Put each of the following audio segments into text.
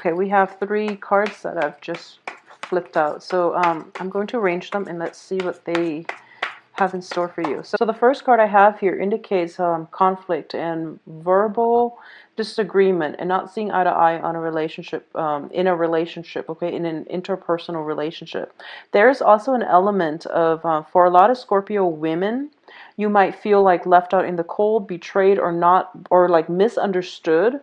Okay, we have 3 cards that I've just flipped out. So I'm going to arrange them and let's see what they have in store for you. So the first card I have here indicates conflict and verbal disagreement and not seeing eye to eye on a relationship, in a relationship, okay, in an interpersonal relationship. There's also an element of, for a lot of Scorpio women, you might feel like left out in the cold, betrayed, or not, or like misunderstood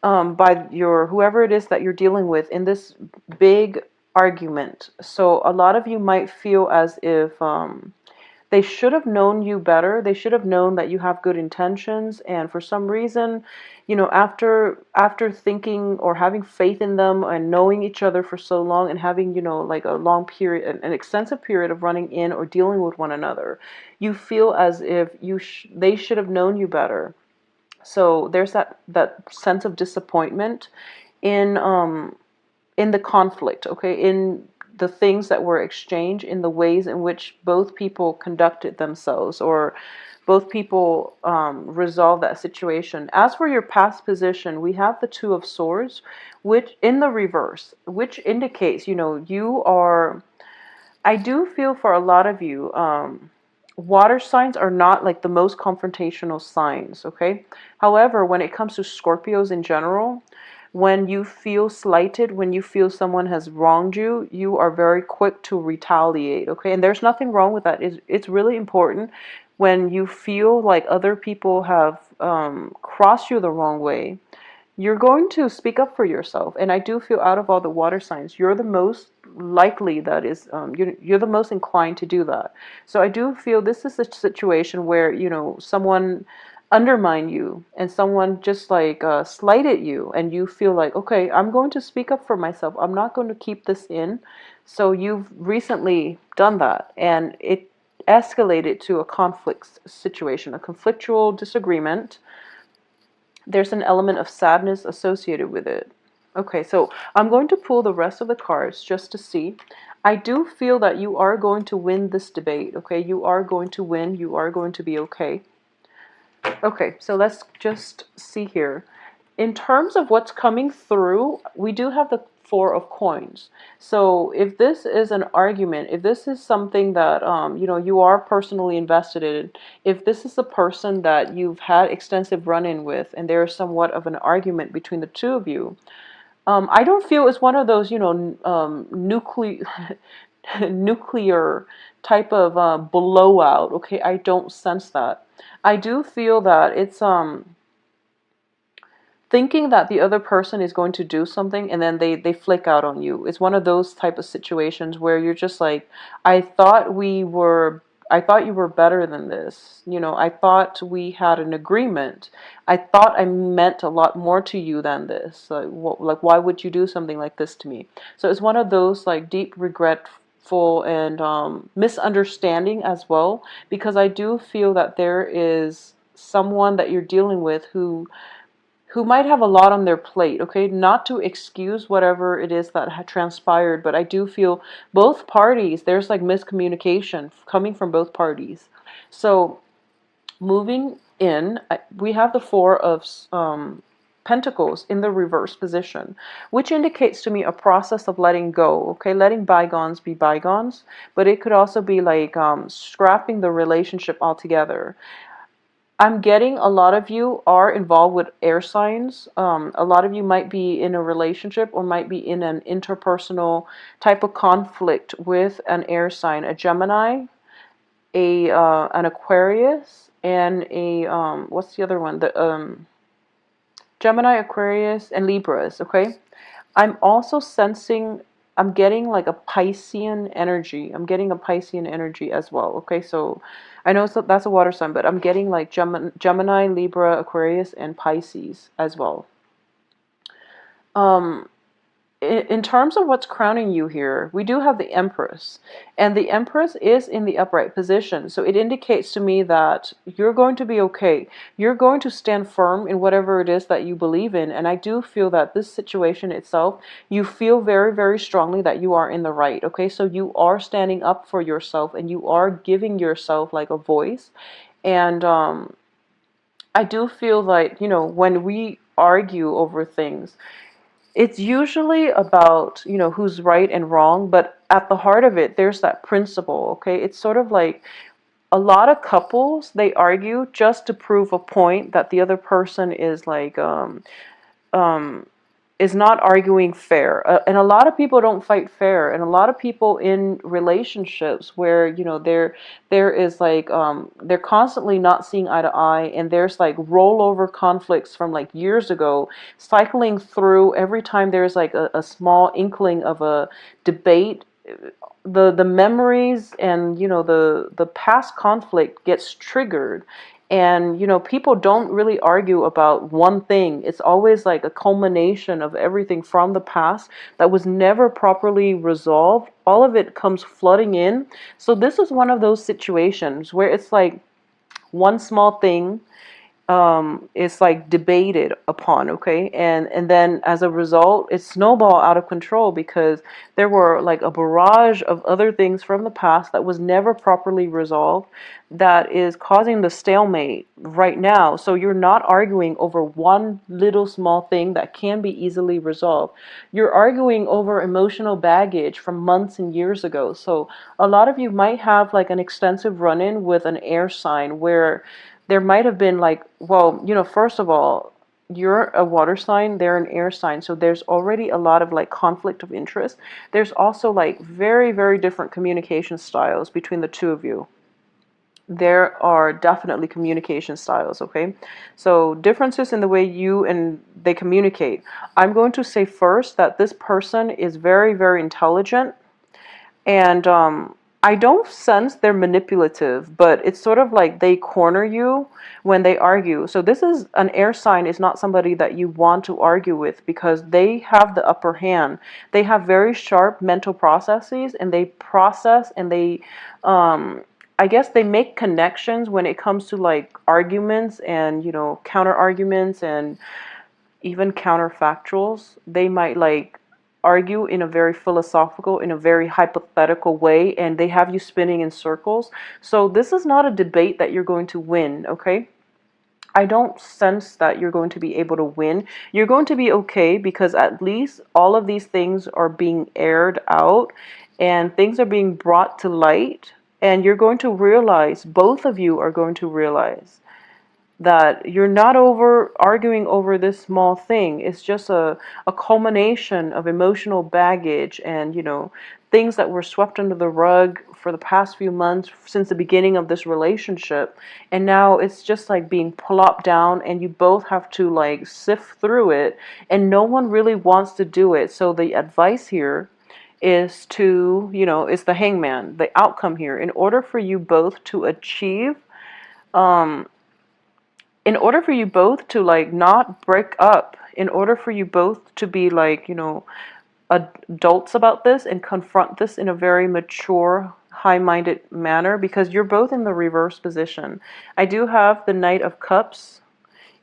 by your whoever it is that you're dealing with in this big argument. So a lot of you might feel as if they should have known you better. They should have known that you have good intentions, and for some reason, you know, after thinking or having faith in them and knowing each other for so long and having, you know, like a long period, an extensive period of running in or dealing with one another, you feel as if they should have known you better. So there's that sense of disappointment in the conflict, okay, in the things that were exchanged, in the ways in which both people conducted themselves or both people resolve that situation. As for your past position, we have the Two of Swords, which in the reverse, which indicates, you know, you are, I do feel for a lot of you, water signs are not like the most confrontational signs, okay? However, when it comes to Scorpios in general, when you feel slighted, when you feel someone has wronged you, you are very quick to retaliate, okay? And there's nothing wrong with that. It's really important when you feel like other people have crossed you the wrong way, you're going to speak up for yourself. And I do feel out of all the water signs, you're the most likely that is, you're the most inclined to do that. So I do feel this is a situation where, you know, someone undermined you and someone just like slighted you, and you feel like, okay, I'm going to speak up for myself. I'm not going to keep this in. So you've recently done that, and it escalated to a conflict situation, a conflictual disagreement. There's an element of sadness associated with it. Okay, so I'm going to pull the rest of the cards just to see. I do feel that you are going to win this debate, okay? You are going to win. You are going to be okay. Okay, so let's just see here. In terms of what's coming through, we do have the Four of Coins. So if this is an argument, if this is something that you know, you are personally invested in, if this is a person that you've had extensive run-in with, and there is somewhat of an argument between the two of you, I don't feel it's one of those, you know, nuclear type of blowout. Okay, I don't sense that. I do feel that it's thinking that the other person is going to do something and then they flick out on you. It's one of those type of situations where you're just like, I thought you were better than this. You know, I thought we had an agreement. I thought I meant a lot more to you than this. Like why would you do something like this to me? So it's one of those like deep regretful and misunderstanding as well, because I do feel that there is someone that you're dealing with who might have a lot on their plate, okay? Not to excuse whatever it is that had transpired, but I do feel both parties, there's like miscommunication coming from both parties. So moving in, we have the Four of Pentacles in the reverse position, which indicates to me a process of letting go, okay? Letting bygones be bygones, but it could also be like scrapping the relationship altogether. I'm getting a lot of you are involved with air signs. A lot of you might be in a relationship or might be in an interpersonal type of conflict with an air sign, a Gemini, an Aquarius, and a what's the other one? The Gemini, Aquarius, and Libras. Okay, I'm also sensing. I'm getting like a Piscean energy. I'm getting a Piscean energy as well. Okay, so I know that's a water sign, but I'm getting like Gemini, Libra, Aquarius, and Pisces as well. Um, in terms of what's crowning you here, we do have the Empress, and the Empress is in the upright position. So it indicates to me that you're going to be okay. You're going to stand firm in whatever it is that you believe in. And I do feel that this situation itself, you feel very, very strongly that you are in the right. Okay, so you are standing up for yourself and you are giving yourself like a voice. And I do feel like, you know, when we argue over things, It's usually about, who's right and wrong, but at the heart of it, there's that principle, okay? It's sort of like a lot of couples, they argue just to prove a point that the other person is like, um, is not arguing fair. And a lot of people don't fight fair. And a lot of people in relationships where, there is like, they're constantly not seeing eye to eye, and there's like rollover conflicts from like years ago cycling through every time there's like a small inkling of a debate. The memories and, the past conflict gets triggered, and, people don't really argue about one thing. It's always like a culmination of everything from the past that was never properly resolved. All of it comes flooding in. So this is one of those situations where it's like one small thing is like debated upon, okay, and then as a result it snowball out of control because there were like a barrage of other things from the past that was never properly resolved, that is causing the stalemate right now. So you're not arguing over one little small thing that can be easily resolved. You're arguing over emotional baggage from months and years ago. So a lot of you might have like an extensive run-in with an air sign where there might have been like, well, first of all, you're a water sign, they're an air sign, so there's already a lot of like conflict of interest. There's also like very, very different communication styles between the two of you. There are definitely communication styles, okay? So differences in the way you and they communicate. I'm going to say first that this person is very, very intelligent, and I don't sense they're manipulative, but it's sort of like they corner you when they argue. So this is an air sign, is not somebody that you want to argue with because they have the upper hand. They have very sharp mental processes, and they process and they I guess they make connections when it comes to like arguments and, counter arguments and even counterfactuals. They might like argue in a very philosophical, in a very hypothetical way, and they have you spinning in circles. So this is not a debate that you're going to win, okay? I don't sense that you're going to be able to win. You're going to be okay because at least all of these things are being aired out and things are being brought to light. And you're going to realize, both of you are going to realize, that you're not over arguing over this small thing. It's just a culmination of emotional baggage and, things that were swept under the rug for the past few months since the beginning of this relationship. And now it's just like being plopped down, and you both have to like sift through it, and no one really wants to do it. So the advice here is to, is the hangman, the outcome here. In order for you both to achieve, um, in order for you both to like not break up, in order for you both to be like, adults about this and confront this in a very mature, high-minded manner, because you're both in the reverse position. I do have the Knight of Cups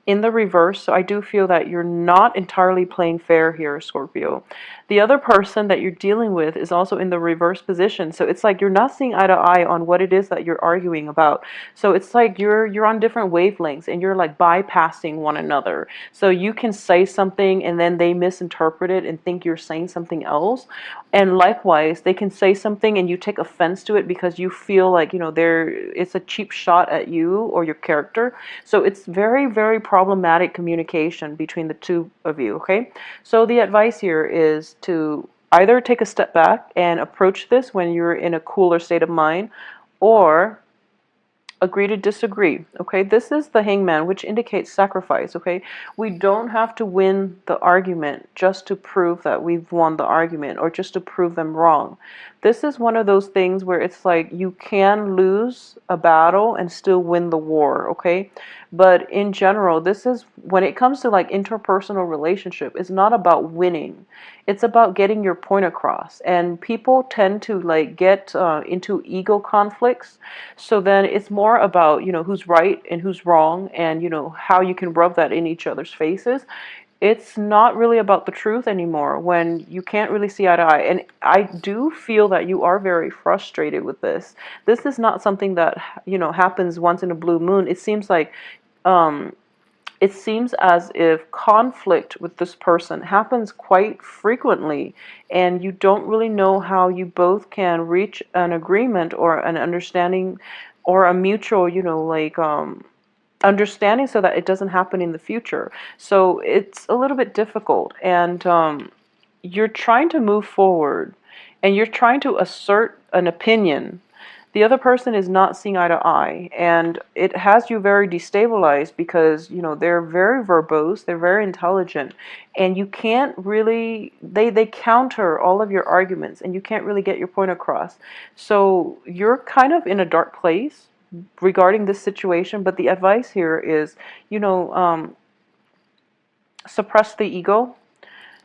in the reverse, so I do feel that you're not entirely playing fair here, Scorpio. The other person that you're dealing with is also in the reverse position, so it's like you're not seeing eye to eye on what it is that you're arguing about. So it's like you're on different wavelengths, and you're like bypassing one another. So you can say something and then they misinterpret it and think you're saying something else. And likewise, they can say something and you take offense to it because you feel like, it's a cheap shot at you or your character. So it's very, very problematic communication between the two of you, okay? So the advice here is to either take a step back and approach this when you're in a cooler state of mind, or agree to disagree, okay? This is the hangman, which indicates sacrifice, okay? We don't have to win the argument just to prove that we've won the argument or just to prove them wrong. This is one of those things where it's like you can lose a battle and still win the war, okay? But in general, this is, when it comes to like interpersonal relationship, it's not about winning. It's about getting your point across. And people tend to like get into ego conflicts. So then it's more about, who's right and who's wrong, and, how you can rub that in each other's faces. It's not really about the truth anymore when you can't really see eye to eye. And I do feel that you are very frustrated with this. This is not something that, happens once in a blue moon. It seems like, um, it seems as if conflict with this person happens quite frequently, and you don't really know how you both can reach an agreement or an understanding or a mutual, understanding so that it doesn't happen in the future. So it's a little bit difficult, and you're trying to move forward and you're trying to assert an opinion. The other person is not seeing eye to eye, and it has you very destabilized because, they're very verbose, they're very intelligent, and you can't really, they counter all of your arguments, and you can't really get your point across. So you're kind of in a dark place regarding this situation, but the advice here is, suppress the ego,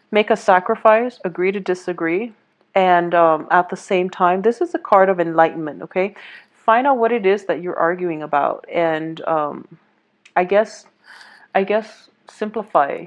make a sacrifice, agree to disagree, and at the same time, this is a card of enlightenment, okay? Find out what it is that you're arguing about, and I guess I guess simplify.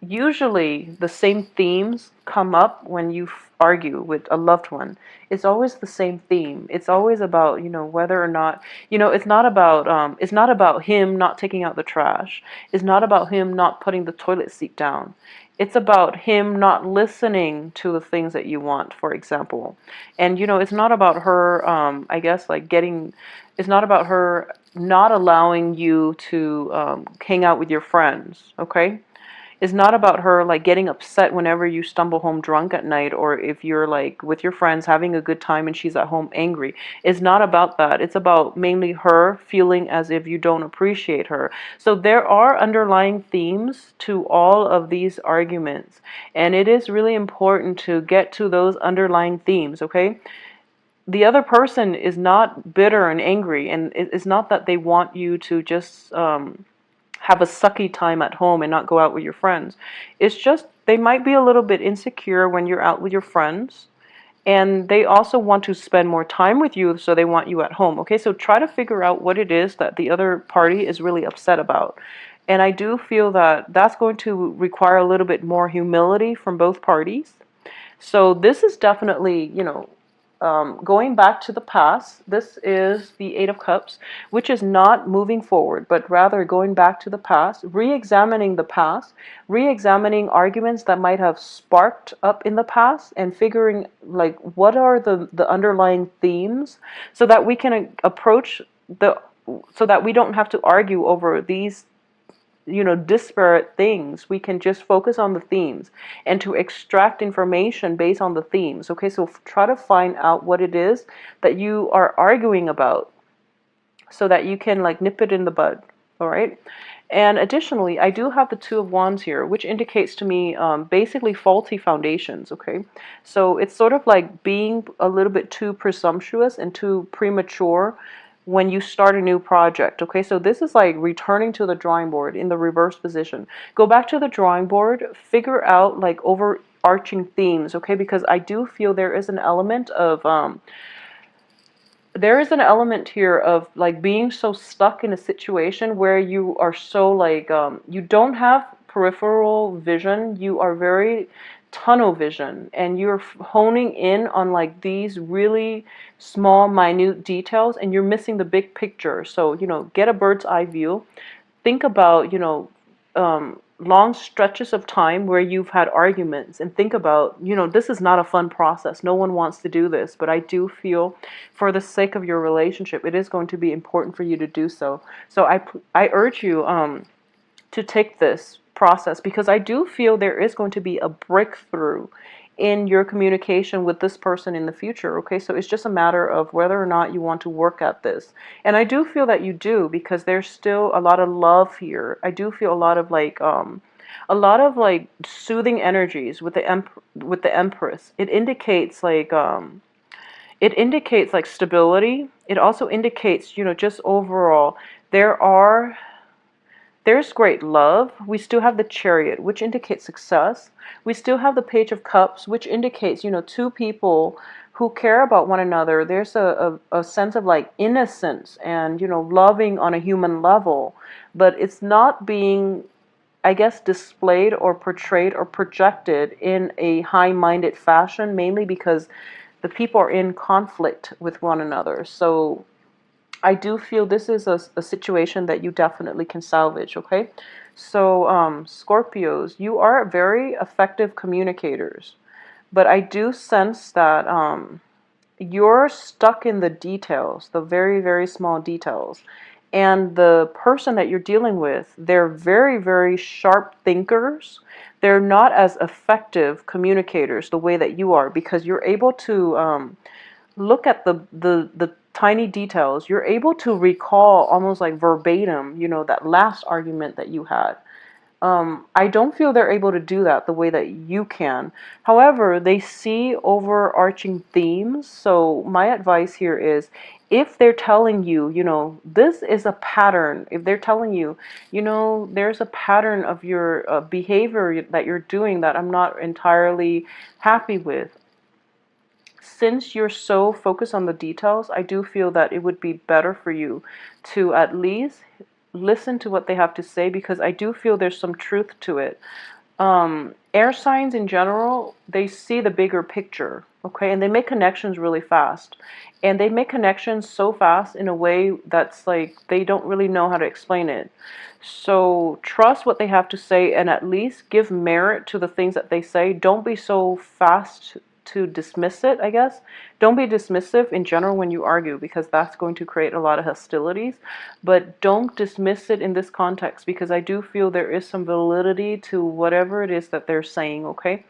Usually the same themes come up when you argue with a loved one. It's always the same theme. It's always about, whether or not, it's not about him not taking out the trash. It's not about him not putting the toilet seat down. It's about him not listening to the things that you want, for example. And, it's not about her, I guess, like it's not about her not allowing you to hang out with your friends, okay? It's not about her like getting upset whenever you stumble home drunk at night, or if you're like with your friends having a good time and she's at home angry. It's not about that. It's about mainly her feeling as if you don't appreciate her. So there are underlying themes to all of these arguments, and it is really important to get to those underlying themes, okay? The other person is not bitter and angry, and it's not that they want you to just have a sucky time at home and not go out with your friends. It's just they might be a little bit insecure when you're out with your friends, and they also want to spend more time with you, so they want you at home. Okay, so try to figure out what it is that the other party is really upset about. And I do feel that that's going to require a little bit more humility from both parties. So this is definitely, going back to the past. This is the Eight of Cups, which is not moving forward, but rather going back to the past, re-examining the past, re-examining arguments that might have sparked up in the past, and figuring like what are the underlying themes, so that we can approach the so that we don't have to argue over these disparate things. We can just focus on the themes and to extract information based on the themes. Okay, so try to find out what it is that you are arguing about so that you can like nip it in the bud. All right. And additionally, I do have the Two of Wands here, which indicates to me basically faulty foundations. Okay, so it's sort of like being a little bit too presumptuous and too premature when you start a new project. Okay, so this is like returning to the drawing board in the reverse position. Go back to the drawing board, figure out like overarching themes. Okay, because I do feel there is an element of here of like being so stuck in a situation where you are so like you don't have peripheral vision, you are very tunnel vision, and you're honing in on like these really small minute details, and you're missing the big picture. So get a bird's eye view. Think about long stretches of time where you've had arguments, and think about, this is not a fun process. No one wants to do this, but I do feel for the sake of your relationship, it is going to be important for you to do so. So I urge you to take this process, because I do feel there is going to be a breakthrough in your communication with this person in the future. Okay, so it's just a matter of whether or not you want to work at this. And I do feel that you do, because there's still a lot of love here. I do feel a lot of like soothing energies with the Empress. It indicates like stability. It also indicates, just overall there's great love. We still have the Chariot, which indicates success. We still have the Page of Cups, which indicates, two people who care about one another. There's a sense of like innocence and, loving on a human level. But it's not being, I guess, displayed or portrayed or projected in a high-minded fashion, mainly because the people are in conflict with one another. So I do feel this is a situation that you definitely can salvage, okay? So, Scorpios, you are very effective communicators, but I do sense that you're stuck in the details, the very, very small details. And the person that you're dealing with, they're very, very sharp thinkers. They're not as effective communicators the way that you are because you're able to look at the tiny details. You're able to recall almost like verbatim, that last argument that you had. I don't feel they're able to do that the way that you can. However, they see overarching themes. So my advice here is if they're telling you, this is a pattern, if they're telling you, there's a pattern of your behavior that you're doing that I'm not entirely happy with. Since you're so focused on the details, I do feel that it would be better for you to at least listen to what they have to say because I do feel there's some truth to it. Air signs in general, they see the bigger picture, okay, and they make connections really fast. And they make connections so fast in a way that's like they don't really know how to explain it. So trust what they have to say and at least give merit to the things that they say. Don't be so fast to dismiss it, I guess. Don't be dismissive in general when you argue because that's going to create a lot of hostilities. But don't dismiss it in this context because I do feel there is some validity to whatever it is that they're saying, okay?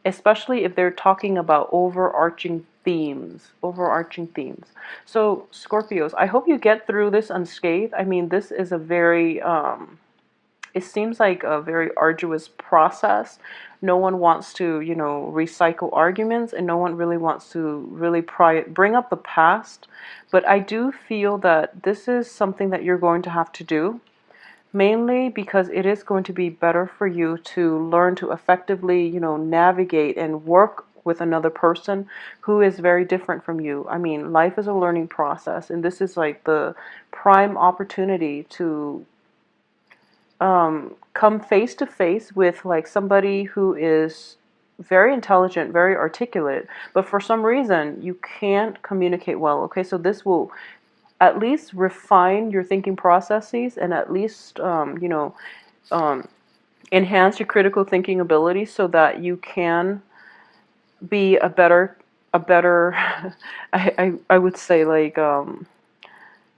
Especially if they're talking about overarching themes, overarching themes. So, Scorpios, I hope you get through this unscathed. I mean, this is a very it seems like a very arduous process. No one wants to, recycle arguments, and no one really wants to really bring up the past. But I do feel that this is something that you're going to have to do, mainly because it is going to be better for you to learn to effectively, navigate and work with another person who is very different from you. I mean, life is a learning process, and this is like the prime opportunity to come face to face with like somebody who is very intelligent, very articulate, but for some reason you can't communicate well. Okay, so this will at least refine your thinking processes and at least um, enhance your critical thinking ability so that you can be a better I would say like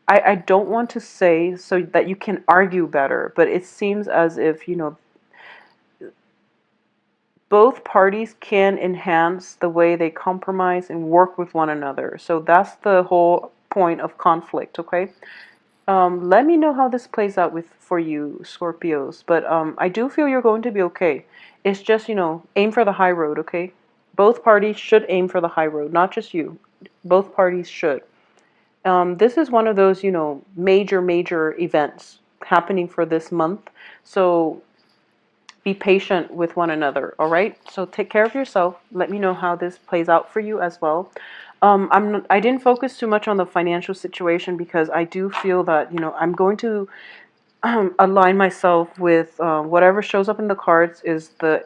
I don't want to say so that you can argue better, but it seems as if, both parties can enhance the way they compromise and work with one another. So that's the whole point of conflict, okay? Let me know how this plays out for you, Scorpios. But I do feel you're going to be okay. It's just, aim for the high road, okay? Both parties should aim for the high road, not just you. Both parties should. This is one of those, major events happening for this month. So be patient with one another, all right? So take care of yourself. Let me know how this plays out for you as well. I didn't focus too much on the financial situation because I do feel that, I'm going to align myself with whatever shows up in the cards is the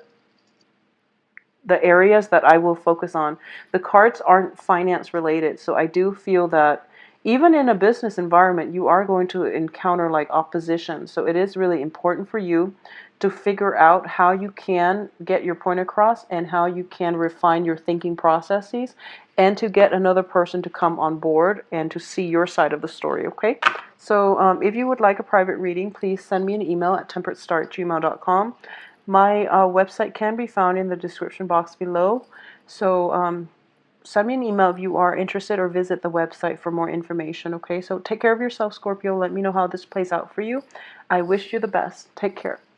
areas that I will focus on. The cards aren't finance related, so I do feel that even in a business environment, you are going to encounter like opposition. So it is really important for you to figure out how you can get your point across and how you can refine your thinking processes and to get another person to come on board and to see your side of the story, okay? So if you would like a private reading, please send me an email at temperatestar@gmail.com. My website can be found in the description box below. So send me an email if you are interested or visit the website for more information, okay? So take care of yourself, Scorpio. Let me know how this plays out for you. I wish you the best. Take care.